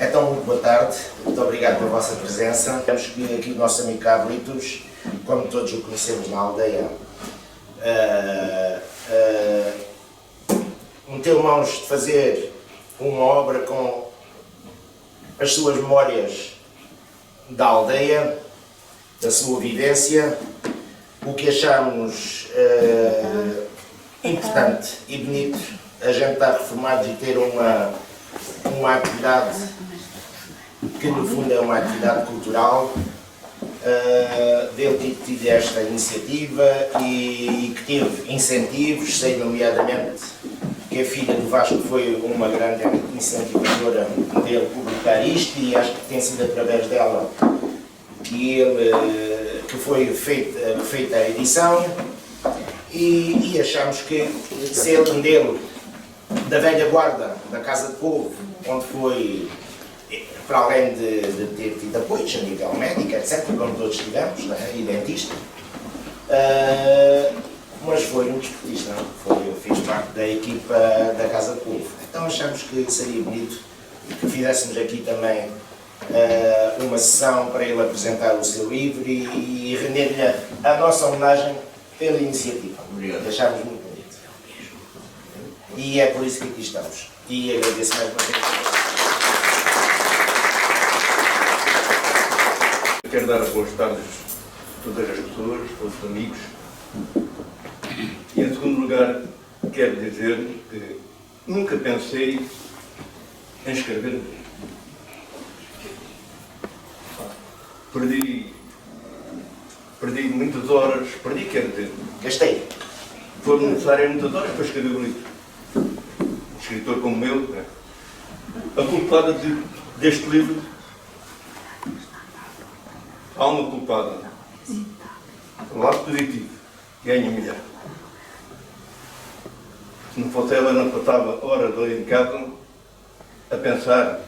Então, muito boa tarde, muito obrigado pela vossa presença. Temos aqui o nosso amigo Carlitos, como todos o conhecemos na aldeia, meteu mãos de fazer uma obra com as suas memórias da aldeia, da sua vivência, o que achamos importante e bonito, a gente estar reformados e ter uma atividade que no fundo é uma atividade cultural, dele ter tido esta iniciativa e que teve incentivos, sei nomeadamente que a filha do Vasco foi uma grande incentivadora dele publicar isto, e acho que tem sido através dela que foi feita a edição, e achamos que sendo dele da velha guarda da Casa de Povo, onde foi, para além de ter tido apoios a nível médico, etc., como todos tivemos, né, e dentista, mas foi um desportista, fez parte da equipa da Casa de Povo. Então achamos que seria bonito que fizéssemos aqui também uma sessão para ele apresentar o seu livro e render-lhe a nossa homenagem pela iniciativa. Obrigado. Achámos muito bonito. E é por isso que aqui estamos. E agradeço mais uma vez. Quero dar as boas tardes a todas as pessoas, todos os amigos. E em segundo lugar, quero dizer que nunca pensei em escrever um livro. Perdi muitas horas, quero dizer. Gastei. Foram necessárias muitas horas para escrever um livro. Um escritor como eu, né? A culpada deste livro, há uma culpada, do lado positivo, que é a minha mulher. Se não fosse ela, não passava horas ali em casa a pensar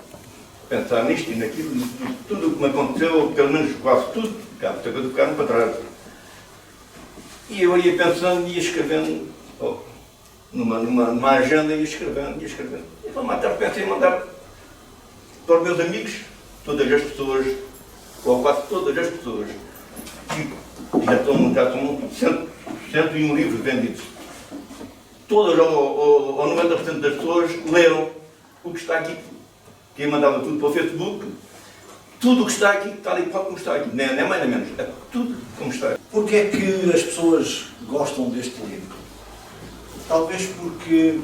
nisto e naquilo, tudo o que me aconteceu, ou pelo menos quase tudo, porque há muita coisa que ficaram para trás. E eu ia pensando e ia escrevendo, numa agenda, ia escrevendo. E mais tarde pensei em mandar para os meus amigos, todas as pessoas, ou quase todas as pessoas, que já estão 101 livros vendidos. Todas, ou 90% das pessoas, leram o que está aqui. Quem mandava tudo para o Facebook, tudo o que está aqui, tal e qual como está aqui. Nem é mais nem menos, é tudo como está aqui. Porquê é que as pessoas gostam deste livro? Talvez porque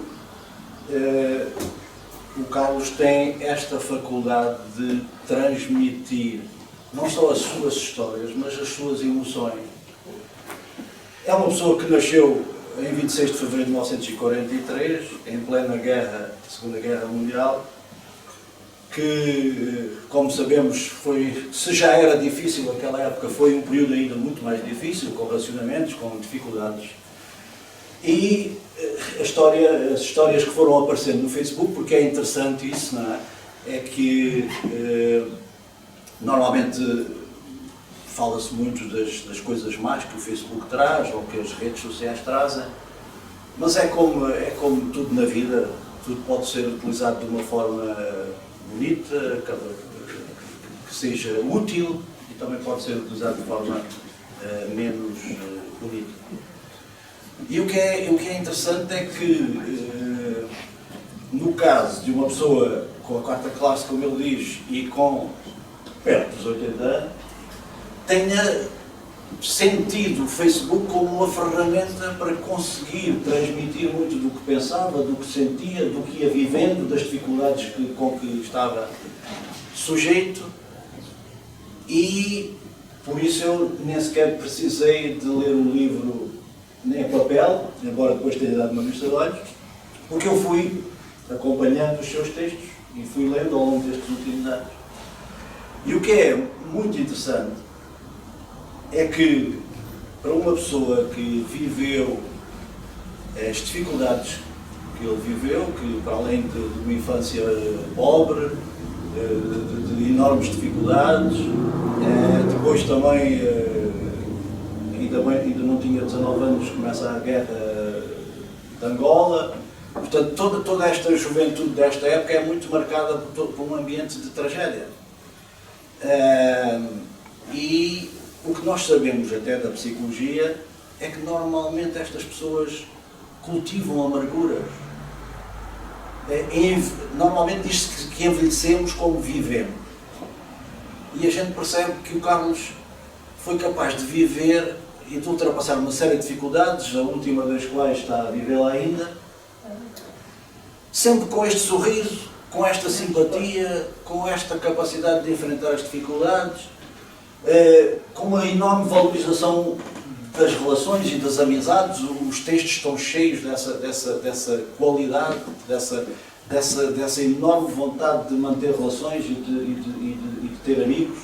o Carlos tem esta faculdade de transmitir não só as suas histórias, mas as suas emoções. É uma pessoa que nasceu em 26 de fevereiro de 1943, em plena guerra, Segunda Guerra Mundial, que, como sabemos, se já era difícil naquela época, foi um período ainda muito mais difícil, com racionamentos, com dificuldades. E as histórias que foram aparecendo no Facebook, porque é interessante isso, não é? É que normalmente fala-se muito das coisas más que o Facebook traz, ou que as redes sociais trazem, mas é como tudo na vida, tudo pode ser utilizado de uma forma bonita, que seja útil, e também pode ser utilizado de forma menos bonita. E o que é interessante é que, no caso de uma pessoa com a quarta classe, como ele diz, e com perto dos 80 anos, tenha sentido o Facebook como uma ferramenta para conseguir transmitir muito do que pensava, do que sentia, do que ia vivendo, das dificuldades com que estava sujeito, e por isso eu nem sequer precisei de ler o livro nem a papel, embora depois tenha dado uma vista de olhos, porque eu fui acompanhando os seus textos e fui lendo ao longo destes últimos anos. E o que é muito interessante é que, para uma pessoa que viveu as dificuldades que ele viveu, que para além de uma infância pobre, de enormes dificuldades, depois também, ainda não tinha 19 anos, começa a guerra de Angola, Portanto, toda esta juventude desta época é muito marcada por um ambiente de tragédia. E o que nós sabemos até da psicologia é que normalmente estas pessoas cultivam amarguras. Normalmente diz-se que envelhecemos como vivemos. E a gente percebe que o Carlos foi capaz de viver e de ultrapassar uma série de dificuldades, a última das quais está a vivê-la ainda, sempre com este sorriso, com esta simpatia, com esta capacidade de enfrentar as dificuldades, com uma enorme valorização das relações e das amizades. Os textos estão cheios dessa qualidade, dessa enorme vontade de manter relações e de ter amigos.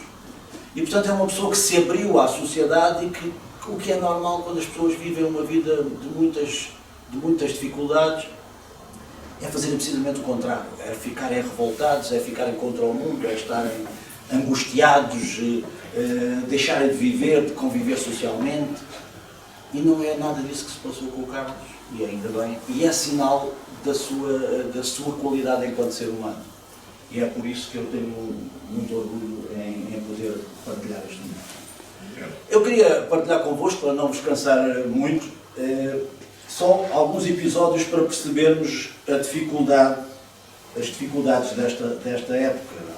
E, portanto, é uma pessoa que se abriu à sociedade e que, o que é normal quando as pessoas vivem uma vida de muitas dificuldades, é fazerem precisamente o contrário, é ficarem revoltados, é ficarem contra o mundo, é estarem angustiados, deixarem de viver, de conviver socialmente. E não é nada disso que se passou com o Carlos, e ainda bem, e é sinal da sua qualidade enquanto ser humano. E é por isso que eu tenho muito orgulho em poder partilhar este momento. Eu queria partilhar convosco, para não vos cansar muito, só alguns episódios para percebermos as dificuldades desta época. Não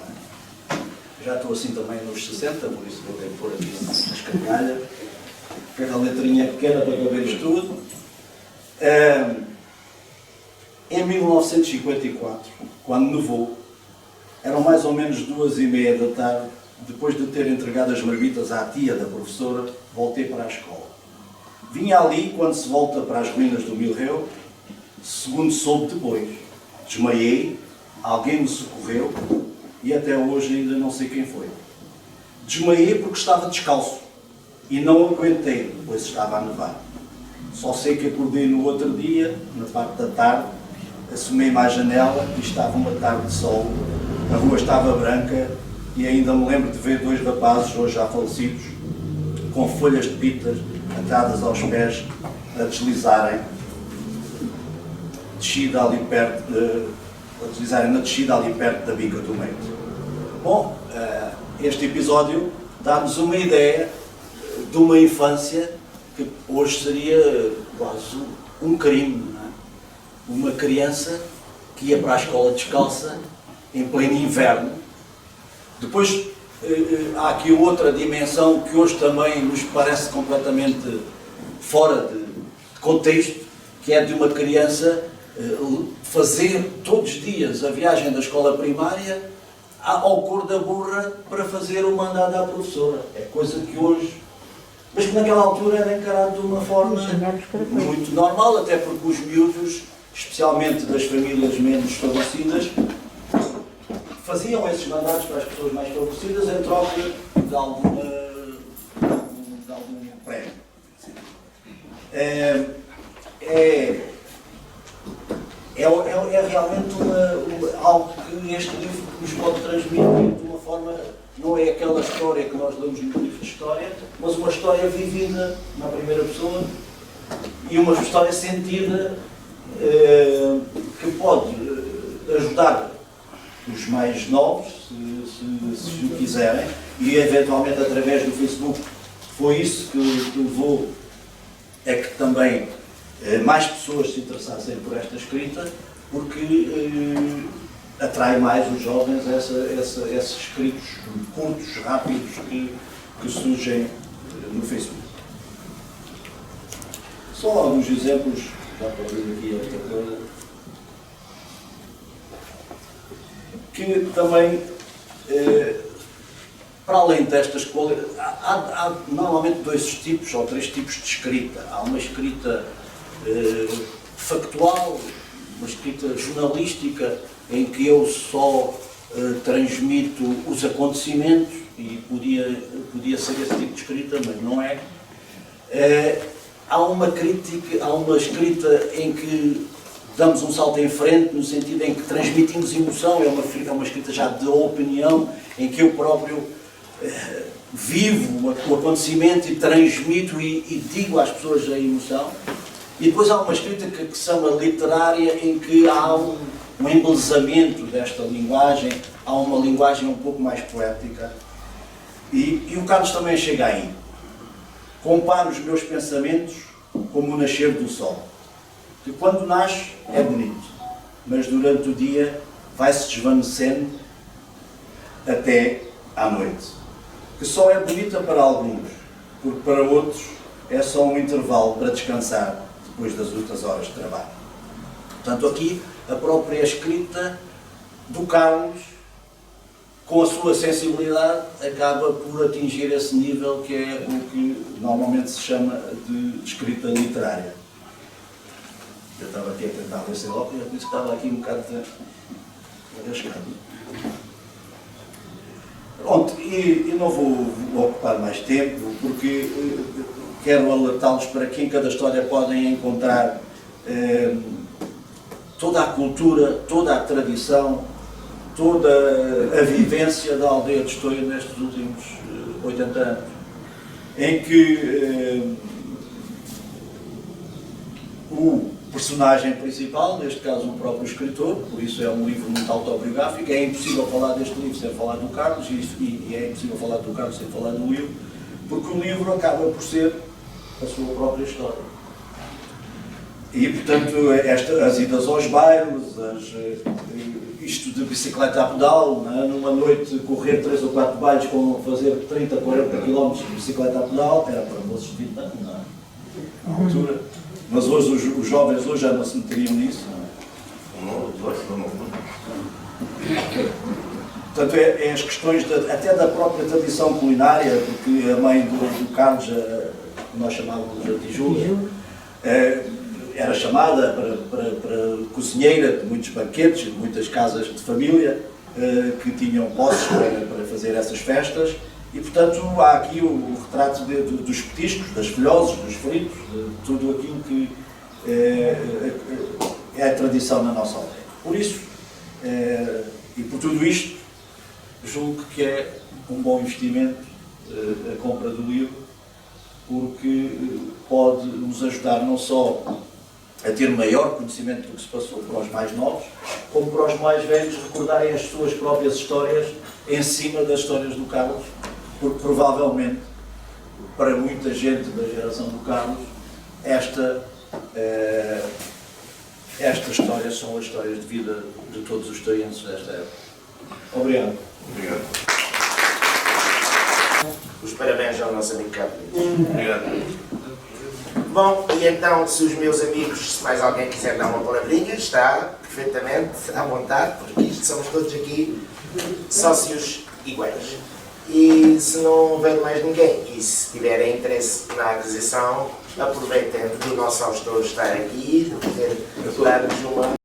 é? Já estou assim também nos 60, por isso vou ter que pôr aqui uma escangalha. Cada letrinha pequena para caber isto tudo. Em 1954, quando nevou, eram mais ou menos 2h30 da tarde, depois de ter entregado as marmitas à tia da professora, voltei para a escola. Vinha ali quando se volta para as ruínas do Milreu, segundo soube depois. Desmaiei, alguém me socorreu e até hoje ainda não sei quem foi. Desmaiei porque estava descalço e não aguentei, pois estava a nevar. Só sei que acordei no outro dia, na parte da tarde, assomei-me à janela e estava uma tarde de sol. A rua estava branca e ainda me lembro de ver 2 rapazes, hoje já falecidos, com folhas de pitas atadas aos pés, a deslizarem na descida ali perto da bica do meio. Bom, este episódio dá-nos uma ideia de uma infância que hoje seria quase um crime, não é? Uma criança que ia para a escola descalça em pleno inverno. Depois há aqui outra dimensão que hoje também nos parece completamente fora de contexto, que é de uma criança fazer todos os dias a viagem da escola primária ao cor da burra para fazer o mandado à professora. É coisa que hoje, mas que naquela altura era encarado de uma forma muito normal, até porque os miúdos, especialmente das famílias menos favorecidas, faziam esses mandados para as pessoas mais favorecidas em troca de algum prémio. É realmente algo que este livro nos pode transmitir de uma forma, não é aquela história que nós lemos no livro de história, mas uma história vivida na primeira pessoa e uma história sentida que pode ajudar os mais novos, se o quiserem, e eventualmente através do Facebook foi isso que levou a que também mais pessoas se interessassem por esta escrita, porque atrai mais os jovens esses escritos curtos, rápidos, que surgem no Facebook. Só alguns exemplos, já para ver aqui esta coisa, que também, para além destas qualidades, há normalmente 2 tipos ou 3 tipos de escrita. Há uma escrita factual, uma escrita jornalística, em que eu só transmito os acontecimentos, e podia ser esse tipo de escrita, mas não é. Há uma escrita em que damos um salto em frente, no sentido em que transmitimos emoção, é uma escrita já de opinião, em que eu próprio vivo o acontecimento e transmito e digo às pessoas a emoção. E depois há uma escrita que se chama literária, em que há um embelezamento desta linguagem, há uma linguagem um pouco mais poética. E o Carlos também chega aí. Comparo os meus pensamentos como o nascer do sol, que quando nasce é bonito, mas durante o dia vai-se desvanecendo até à noite, que só é bonita para alguns, porque para outros é só um intervalo para descansar depois das outras horas de trabalho. Portanto, aqui a própria escrita do Carlos, com a sua sensibilidade, acaba por atingir esse nível que é o que normalmente se chama de escrita literária. Eu estava aqui a tentar ver se logo, e por isso estava aqui um bocado arriscado. Pronto, e não vou ocupar mais tempo, porque quero alertá-los para que em cada história podem encontrar toda a cultura, toda a tradição, toda a vivência da aldeia de Estoia nestes últimos 80 anos, em que o personagem principal, neste caso o próprio escritor, por isso é um livro muito autobiográfico, é impossível falar deste livro sem falar do Carlos, e é impossível falar do Carlos sem falar do livro, porque o livro acaba por ser a sua própria história. E, portanto, as idas aos bairros, isto de bicicleta a pedal, numa noite correr 3 ou 4 bairros com fazer 30, 40 km de bicicleta a pedal, era para moços de 20 anos, não é? À altura. Mas hoje, os jovens hoje já não se meteriam nisso, não é? Portanto, é as questões até da própria tradição culinária, porque a mãe do Carlos, nós chamávamos a Tijula, era chamada para cozinheira de muitos banquetes, de muitas casas de família, que tinham posses para fazer essas festas, e portanto há aqui o retrato dos petiscos, das folhosas, dos fritos, de tudo aquilo que é a tradição na nossa aldeia. Por isso, e por tudo isto, julgo que é um bom investimento a compra do livro, porque pode nos ajudar não só a ter maior conhecimento do que se passou para os mais novos, como para os mais velhos recordarem as suas próprias histórias em cima das histórias do Carlos, porque provavelmente, para muita gente da geração do Carlos, estas histórias são as histórias de vida de todos os estoienses desta época. Obrigado. Obrigado. Os parabéns ao nosso amigo Carlos. Obrigado. Bom, e então, se os meus amigos, se mais alguém quiser dar uma palavrinha, está perfeitamente à vontade, porque isto somos todos aqui sócios iguais. E se não houver mais ninguém, e se tiverem interesse na aquisição, aproveitem do nosso autor estar aqui, de poder dar-nos uma